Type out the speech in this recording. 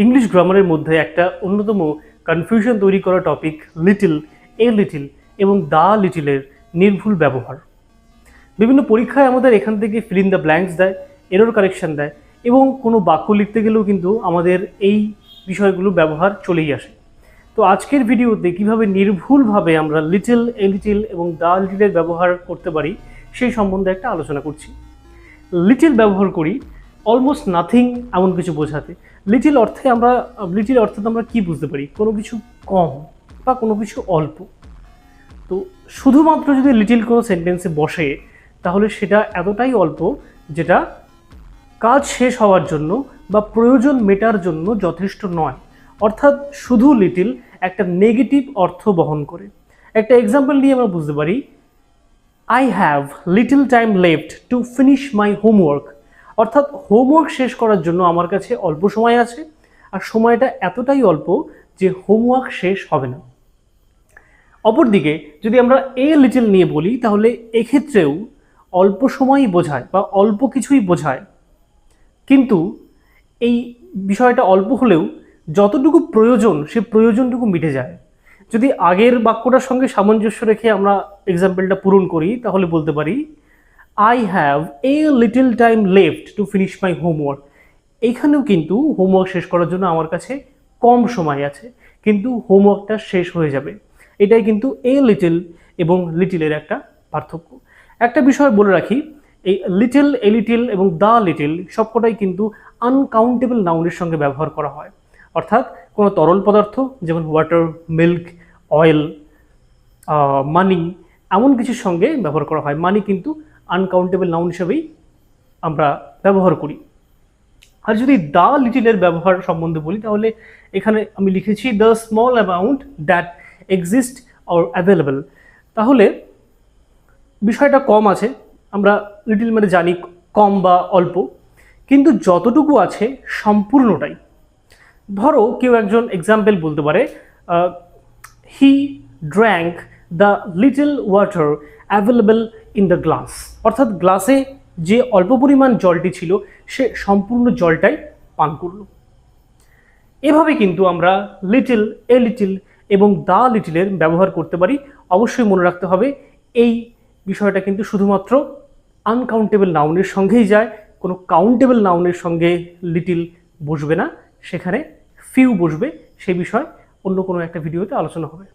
English গ্রামারের মধ্যে একটা অন্যতম কনফিউশন তৈরি করা টপিক লিটল, এ লিটল এবং দ্য লিটলের নির্ভুল ব্যবহার। বিভিন্ন পরীক্ষায় আমাদের এখান থেকে ফিল ইন দ্য ব্ল্যাঙ্কস দেয়, এরর কারেকশন দেয় এবং কোনো বাক্য লিখতে গেলেও কিন্তু আমাদের এই বিষয়গুলো ব্যবহার চলেই আসে। তো আজকের ভিডিওতে কিভাবে নির্ভুলভাবে আমরা লিটল, এ লিটল এবং দ্য লিটলের ব্যবহার করতে পারি সেই সম্বন্ধে একটা আলোচনা করছি। লিটল ব্যবহার করি অলমোস্ট নাথিং এমন কিছু বোঝাতে। লিটল অর্থাৎ আমরা কি বুঝতে পারি? কোনো কিছু কম বা কোনো কিছু অল্প। তো শুধুমাত্র যদি লিটল কোনো সেন্টেন্সে বসে তাহলে সেটা এতটাই অল্প যেটা কাজ শেষ হওয়ার জন্য বা প্রয়োজন মেটার জন্য যথেষ্ট নয়। অর্থাৎ শুধু লিটল একটা নেগেটিভ অর্থ বহন করে। একটা এক্সাম্পল নিয়ে আমরা বুঝতে পারি, I have little time left to finish my homework। অর্থাৎ হোমওয়ার্ক শেষ করার জন্য আমার কাছে অল্প সময় আছে, আর সময়টা এতটাই অল্প যে হোমওয়ার্ক শেষ হবে না। অপরদিকে যদি আমরা এ লিটল নিয়ে বলি তাহলে এক্ষেত্রেও অল্প সময়ই বোঝায় বা অল্প কিছুই বোঝায়, কিন্তু এই বিষয়টা অল্প হলেও যতটুকু প্রয়োজন সে প্রয়োজনটুকু মিটে যায়। যদি আগের বাক্যটার সঙ্গে সামঞ্জস্য রেখে আমরা এক্সাম্পলটা পূরণ করি তাহলে বলতে পারি, I have a little time left to finish my homework. এইখানেও কিন্তু হোমওয়ার্ক শেষ করার জন্য আমার কাছে কম সময় আছে, কিন্তু হোমওয়ার্কটা শেষ হয়ে যাবে। এটাই কিন্তু এ লিটল এবং লিটলের একটা পার্থক্য। একটা বিষয় বলে রাখি, এই লিটল, এ লিটল এবং দ্য লিটল সবকটাই কিন্তু আনকাউন্টেবল নাউনের সঙ্গে ব্যবহার করা হয়। অর্থাৎ কোনো তরল পদার্থ যেমন ওয়াটার, মিল্ক, অয়েল, মানি এমন কিছুর সঙ্গে ব্যবহার করা হয়। মানি কিন্তু আনকাউন্টেবল নাউন হিসেবেই আমরা ব্যবহার করি। আর যদি দ্য লিটলের ব্যবহার সম্বন্ধে বলি তাহলে এখানে আমি লিখেছি the small amount that exist or available. তাহলে বিষয়টা কম আছে, আমরা লিটল মানে জানি কম বা অল্প, কিন্তু যতটুকু আছে সম্পূর্ণটাই। ধরো কেউ একজন এক্সাম্পল বলতে পারে, he drank the little water available in the glass. অর্থাৎ গ্লাসে যে অল্প পরিমাণ জলটি ছিল সে সম্পূর্ণ জলটাই পান করল। এভাবে কিন্তু আমরা লিটল, এ লিটল এবং দ্য লিটলের ব্যবহার করতে পারি। অবশ্যই মনে রাখতে হবে এই বিষয়টা কিন্তু শুধুমাত্র আনকাউন্টেবল নাউনের সঙ্গেই যায়, কোনো কাউন্টেবল নাউনের সঙ্গে লিটল বসবে না, সেখানে ফিউ বসবে। সে বিষয় অন্য কোনো একটা ভিডিওতে আলোচনা হবে।